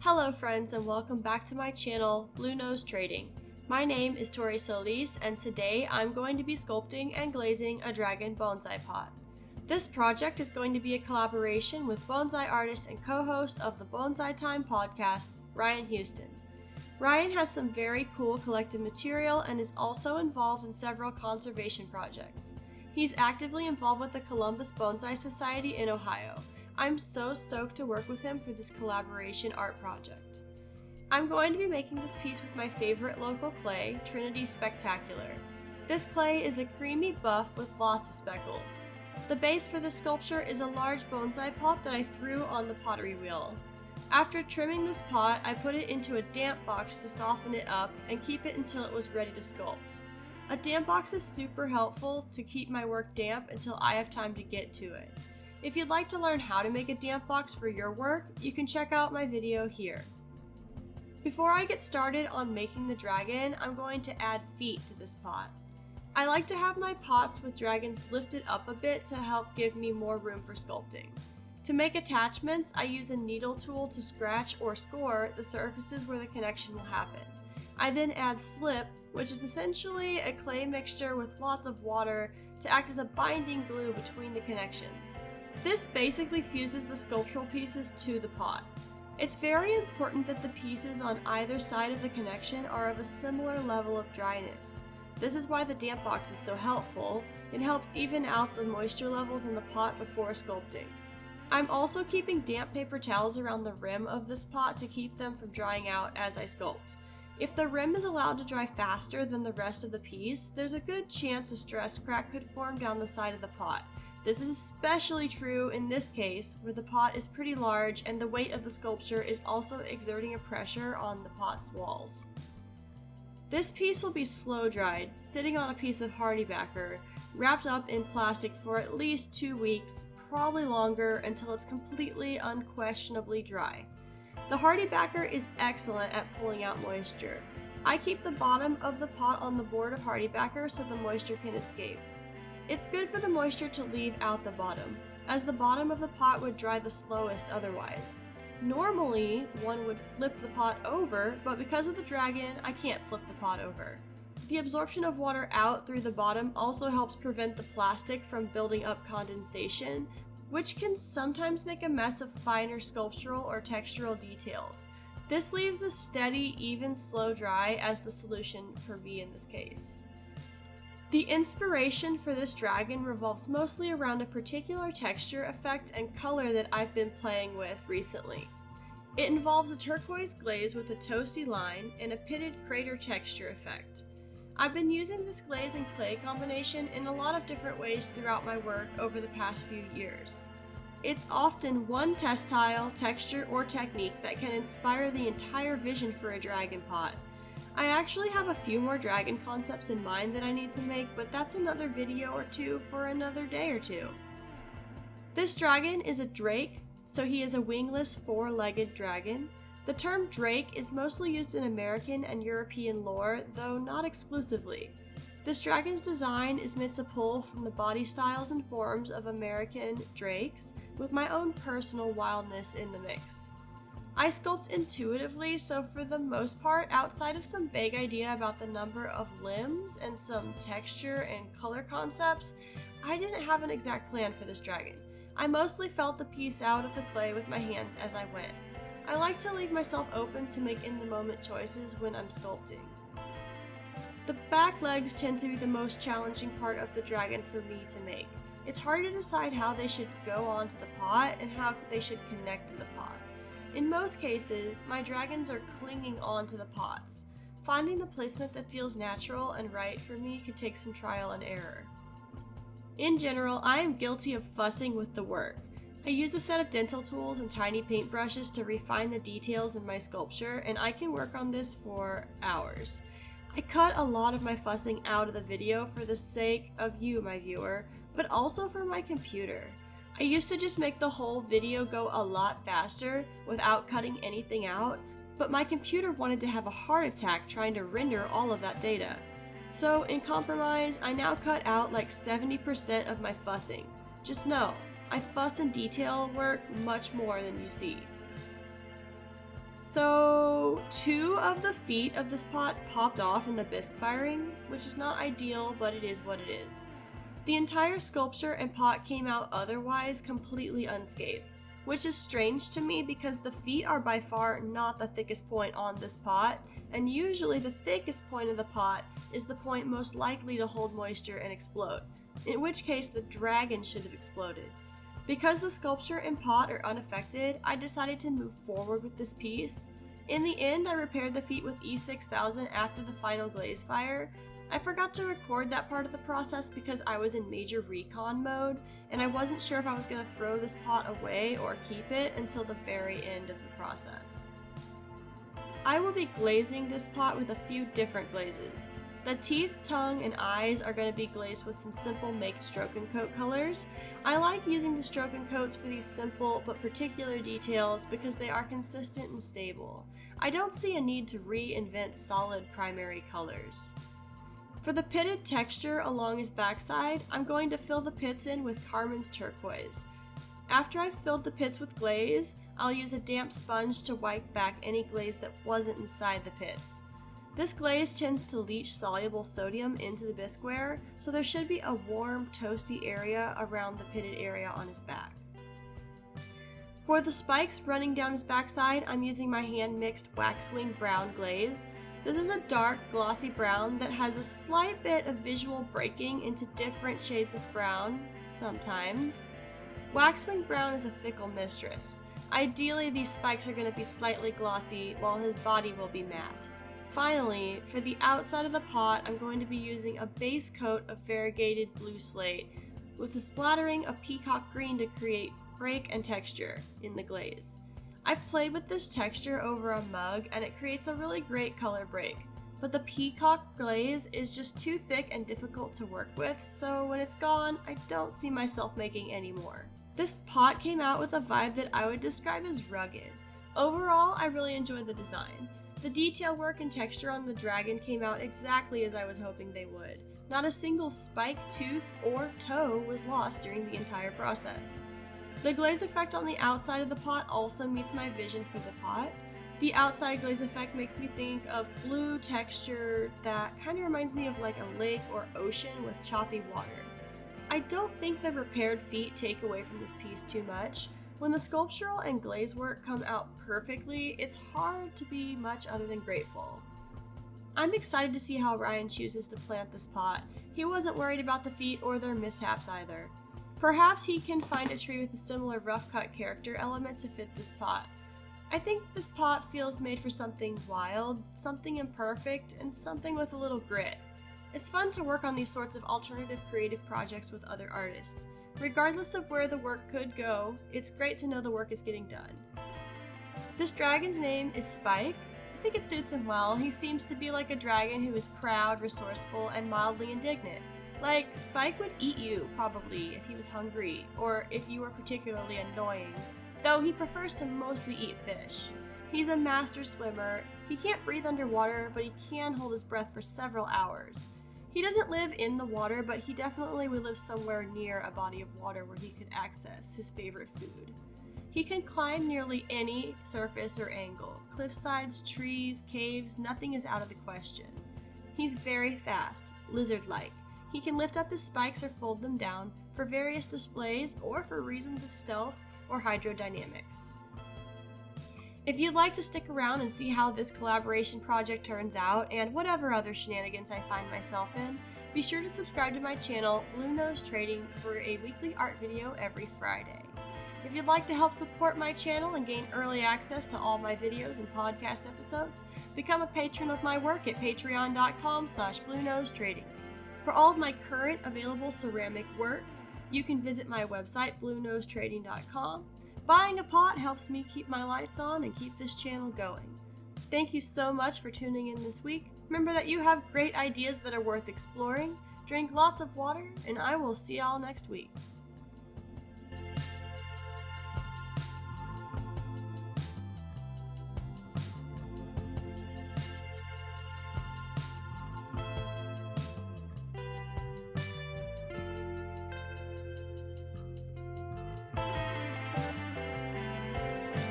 Hello friends and welcome back to my channel, Blue Nose Trading. My name is Tori Solis and today I'm going to be sculpting and glazing a dragon bonsai pot. This project is going to be a collaboration with bonsai artist and co-host of the Bonsai Time podcast, Ryan Huston. Ryan has some very cool collected material and is also involved in several conservation projects. He's actively involved with the Columbus Bonsai Society in Ohio. I'm so stoked to work with him for this collaboration art project. I'm going to be making this piece with my favorite local clay, Trinity Spectacular. This clay is a creamy buff with lots of speckles. The base for this sculpture is a large bonsai pot that I threw on the pottery wheel. After trimming this pot, I put it into a damp box to soften it up and keep it until it was ready to sculpt. A damp box is super helpful to keep my work damp until I have time to get to it. If you'd like to learn how to make a damp box for your work, you can check out my video here. Before I get started on making the dragon, I'm going to add feet to this pot. I like to have my pots with dragons lifted up a bit to help give me more room for sculpting. To make attachments, I use a needle tool to scratch or score the surfaces where the connection will happen. I then add slip, which is essentially a clay mixture with lots of water to act as a binding glue between the connections. This basically fuses the sculptural pieces to the pot. It's very important that the pieces on either side of the connection are of a similar level of dryness. This is why the damp box is so helpful. It helps even out the moisture levels in the pot before sculpting. I'm also keeping damp paper towels around the rim of this pot to keep them from drying out as I sculpt. If the rim is allowed to dry faster than the rest of the piece, there's a good chance a stress crack could form down the side of the pot. This is especially true in this case, where the pot is pretty large and the weight of the sculpture is also exerting a pressure on the pot's walls. This piece will be slow dried, sitting on a piece of hardy backer, wrapped up in plastic for at least 2 weeks, probably longer, until it's completely unquestionably dry. The hardy backer is excellent at pulling out moisture. I keep the bottom of the pot on the board of hardy backer so the moisture can escape. It's good for the moisture to leave out the bottom, as the bottom of the pot would dry the slowest otherwise. Normally, one would flip the pot over, but because of the dragon, I can't flip the pot over. The absorption of water out through the bottom also helps prevent the plastic from building up condensation, which can sometimes make a mess of finer sculptural or textural details. This leaves a steady, even slow dry as the solution for me in this case. The inspiration for this dragon revolves mostly around a particular texture effect and color that I've been playing with recently. It involves a turquoise glaze with a toasty line and a pitted crater texture effect. I've been using this glaze and clay combination in a lot of different ways throughout my work over the past few years. It's often one textile, texture, or technique that can inspire the entire vision for a dragon pot. I actually have a few more dragon concepts in mind that I need to make, but that's another video or two for another day or two. This dragon is a drake, so he is a wingless, four-legged dragon. The term drake is mostly used in American and European lore, though not exclusively. This dragon's design is meant to pull from the body styles and forms of American drakes, with my own personal wildness in the mix. I sculpt intuitively, so for the most part, outside of some vague idea about the number of limbs and some texture and color concepts, I didn't have an exact plan for this dragon. I mostly felt the piece out of the clay with my hands as I went. I like to leave myself open to make in-the-moment choices when I'm sculpting. The back legs tend to be the most challenging part of the dragon for me to make. It's hard to decide how they should go onto the pot and how they should connect to the pot. In most cases, my dragons are clinging onto the pots. Finding the placement that feels natural and right for me can take some trial and error. In general, I am guilty of fussing with the work. I use a set of dental tools and tiny paintbrushes to refine the details in my sculpture, and I can work on this for hours. I cut a lot of my fussing out of the video for the sake of you, my viewer, but also for my computer. I used to just make the whole video go a lot faster without cutting anything out, but my computer wanted to have a heart attack trying to render all of that data. So in compromise, I now cut out like 70% of my fussing. Just know, I fuss and detail work much more than you see. So 2 of the feet of this pot popped off in the bisque firing, which is not ideal, but it is what it is. The entire sculpture and pot came out otherwise completely unscathed, which is strange to me because the feet are by far not the thickest point on this pot, and usually the thickest point of the pot is the point most likely to hold moisture and explode, in which case the dragon should have exploded. Because the sculpture and pot are unaffected, I decided to move forward with this piece. In the end, I repaired the feet with E6000 after the final glaze fire. I forgot to record that part of the process because I was in major recon mode, and I wasn't sure if I was going to throw this pot away or keep it until the very end of the process. I will be glazing this pot with a few different glazes. The teeth, tongue, and eyes are going to be glazed with some simple Make Stroke and Coat colors. I like using the Stroke and Coats for these simple but particular details because they are consistent and stable. I don't see a need to reinvent solid primary colors. For the pitted texture along his backside, I'm going to fill the pits in with Carmen's Turquoise. After I've filled the pits with glaze, I'll use a damp sponge to wipe back any glaze that wasn't inside the pits. This glaze tends to leach soluble sodium into the bisqueware, so there should be a warm, toasty area around the pitted area on his back. For the spikes running down his backside, I'm using my hand-mixed waxwing brown glaze. This is a dark, glossy brown that has a slight bit of visual breaking into different shades of brown, sometimes. Waxwing brown is a fickle mistress. Ideally, these spikes are going to be slightly glossy, while his body will be matte. Finally, for the outside of the pot, I'm going to be using a base coat of variegated blue slate, with a splattering of peacock green to create break and texture in the glaze. I've played with this texture over a mug and it creates a really great color break, but the peacock glaze is just too thick and difficult to work with, so when it's gone, I don't see myself making any more. This pot came out with a vibe that I would describe as rugged. Overall, I really enjoyed the design. The detail work and texture on the dragon came out exactly as I was hoping they would. Not a single spike, tooth, or toe was lost during the entire process. The glaze effect on the outside of the pot also meets my vision for the pot. The outside glaze effect makes me think of blue texture that kind of reminds me of like a lake or ocean with choppy water. I don't think the repaired feet take away from this piece too much. When the sculptural and glaze work come out perfectly, it's hard to be much other than grateful. I'm excited to see how Ryan chooses to plant this pot. He wasn't worried about the feet or their mishaps either. Perhaps he can find a tree with a similar rough cut character element to fit this pot. I think this pot feels made for something wild, something imperfect, and something with a little grit. It's fun to work on these sorts of alternative creative projects with other artists. Regardless of where the work could go, it's great to know the work is getting done. This dragon's name is Spike. I think it suits him well. He seems to be like a dragon who is proud, resourceful, and mildly indignant. Like, Spike would eat you, probably, if he was hungry, or if you were particularly annoying, though he prefers to mostly eat fish. He's a master swimmer. He can't breathe underwater, but he can hold his breath for several hours. He doesn't live in the water, but he definitely would live somewhere near a body of water where he could access his favorite food. He can climb nearly any surface or angle. Cliffsides, trees, caves, nothing is out of the question. He's very fast, lizard-like. He can lift up his spikes or fold them down for various displays or for reasons of stealth or hydrodynamics. If you'd like to stick around and see how this collaboration project turns out and whatever other shenanigans I find myself in, be sure to subscribe to my channel, Blue Nose Trading, for a weekly art video every Friday. If you'd like to help support my channel and gain early access to all my videos and podcast episodes, become a patron of my work at patreon.com/BlueNoseTrading. For all of my current available ceramic work, you can visit my website, BlueNoseTrading.com. Buying a pot helps me keep my lights on and keep this channel going. Thank you so much for tuning in this week. Remember that you have great ideas that are worth exploring. Drink lots of water, and I will see y'all next week.